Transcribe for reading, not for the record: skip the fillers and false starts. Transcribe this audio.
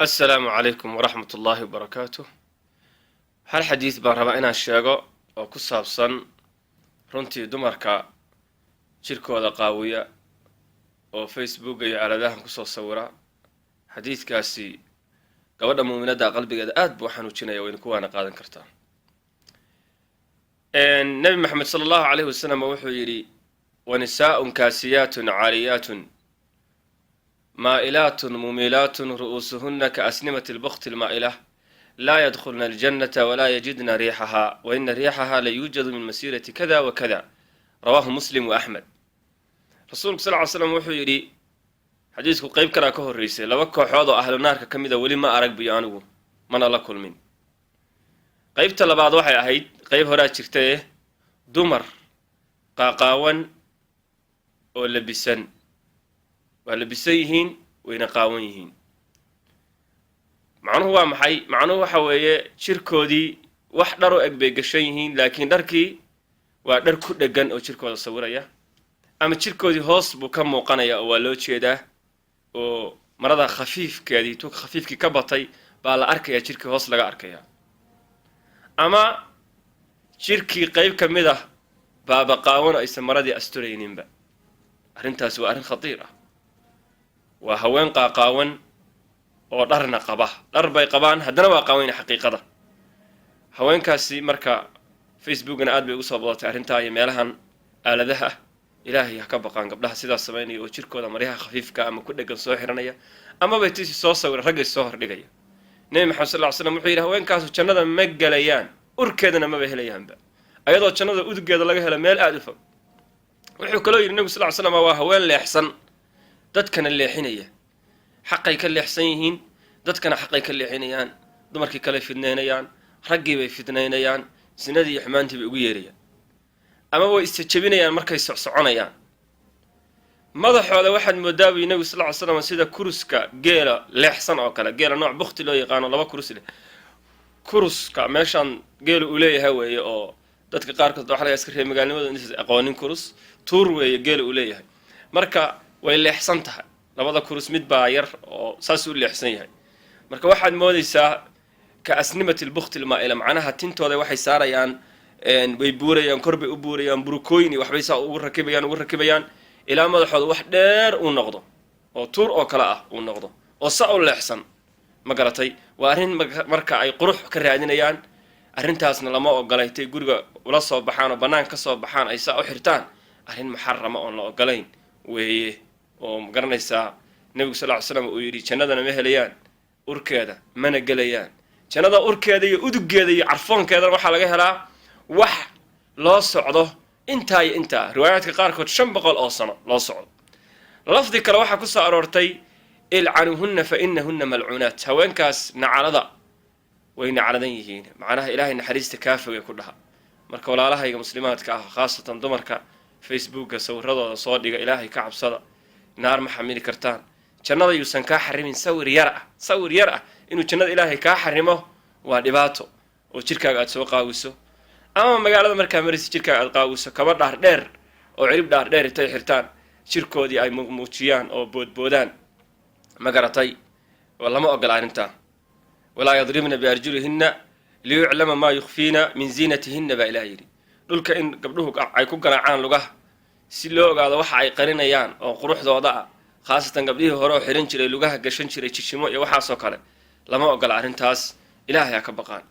السلام عليكم ورحمة الله وبركاته. هل حديث بان ربا inaan sheego oo ku saabsan runtii dumarka jirkooda qaawiya oo Facebook iyo aaladahan ku soo sawira. Xadiiskaasi gabadha muuminada qalbigeeda aad buu xanuujinaya oo in kuwaana qaadan kartaa. Nabi Maxamed sallallahu alayhi wasallam wuxuu yiri wanisaa'un kaasiyatun 'ariyatun مائلات مميلات رؤوسهن كأسنمة البخت المائلة لا يدخلن الجنة ولا يجدن ريحها وإن ريحها ليوجد من مسيرة كذا وكذا. رواه مسلم وأحمد. رسولك صلى الله عليه وسلم وحو يري حديثك قيب كرا كهو الرئيسي لوكو حوضو أهل النار كميدا ولي ما أرق بيانو من الله كل من قيب تلا بعض وحي أهيد قيب هرات شكتايه دمر قاقاون ولبسن ولبسيهين وينقاونيهين معنوه هو محي معنوه حويه شركودي وحدرو اقبي قشيهين لكن دركي ودركو دقن او شركود الصورية اما شركودي هوس بو كم موقانيا او لوچي ده او مرضى خفيف كادي توك خفيف كي كبطي بالا اركيا شركي هوس لغا اركيا اما شركي قيب كميده بابا قاون ايسا مرضي استرينين با ارنتاس وارن خطيرة وهوين قاقاون oo dharna qaba dhar bay qabaan hadana waa qaawin xaqiiqada haweenkaasi marka Facebook-na aad bay ugu soo badatay arinta ay meelahan aaladaha ilaahay ka baqaan gabdhaha sidaas sameynaya oo jirkooda maryaha khafiifka ama ku dhagan soo xiranaya ama bay tii soo sawir rag soo hordhigaya. Nabi Maxamed sallallahu alayhi wasallam wuxuu yiri haweenkaas jannada ma galayaan urkeedana ma helayaanba ayadoo jannada udugeeda laga helo meel aad u fog. Wuxuu kaloo yiri Nabi sallallahu alayhi wasallam waa haween leexsan dadkana leexinaya حقي كل حسينين ضدكنا حقي كل حينيان ضمرك كل فدنينيان رجي فدنينيان سندي حمانتي بقويريا أما هو استجبينيان مركز صعنيان ماذا حول واحد مداوي النبي صلى الله عليه وسلم سيدا كروسكا جيلا لحسن أو كلا جيلا نوع بخت له يقان الله كروس له كروسكا ماشان جيل أوليه هوي أو ضدك قارك ضحلا يسكر مقالين ودنس قوانين كروس توروي جيل أوليه مركا ويلي حسنتها labada kurus mid baa yar oo saas u leexsan yahay marka waxaad moodaysaa ka asnimatil bukhtil maa'ila macnaha tintooda waxay saarayaan way buurayaan korbe u buurayaan burukooyin waxbay saa ugu rakibayaan ilaa madaxooda wax dheer uu noqdo oo tuur oo kala ah uu noqdo oo saa u leexsan ma garatay waa arin marka ay qurux ka raadinayaan arintaasna lama ogolaytay guriga ula soo baxaan oo banaan ka soo baxaan ay saa u xirtaan arin muharrama oo la ogolayn weeye oo magaranaysaa nabiga sallallahu alayhi wasallam uu yiri jannadana ma helayaan urkeeda mana galayaan jannada urkeeda iyo udugeeda iyo carfoonkeeda waxa laga helaa wax loo socdo inta riwaayadka qaar kood 500 oo sano loo socdo lafdi kale waxa ku soo aroortay il'anuhunna fa innahunna mal'unat haweenkaas nacalada way nacaladan yihiin macnaha ilaahay naxariista kaafiga ku dhaha marka walaalahayga muslimaadka ah khaasatan dumarka Facebook-ga sawirradooda soo dhiga ilaahay ka cabsada نار محمل كرتان جنة يوسن كحرمين سوير يرأ إنه جنة إلهي كحرمه ودباته وشركة قد سوق قاوسه أما مقالة مركز مريس شركة قد قاوسه كبر دار دير أو عرب دار دير تيحرتان شركة دي أي موتشيان أو بودان مقرتي والله ما أقل عنتا ولا يضربن بأرجلهن ليعلم ما يخفين من زينتهن بإلهي دول كإن قبله عيكون قرعان لغه si loo ogaado waxa ay qarinayaan oo quruxdooda ah khaasatan gabdhihii hore oo xiran jiray lugaha gashan jiray jishimo iyo waxa soo kale lama ogola arintaas ilaahay ka baqaan.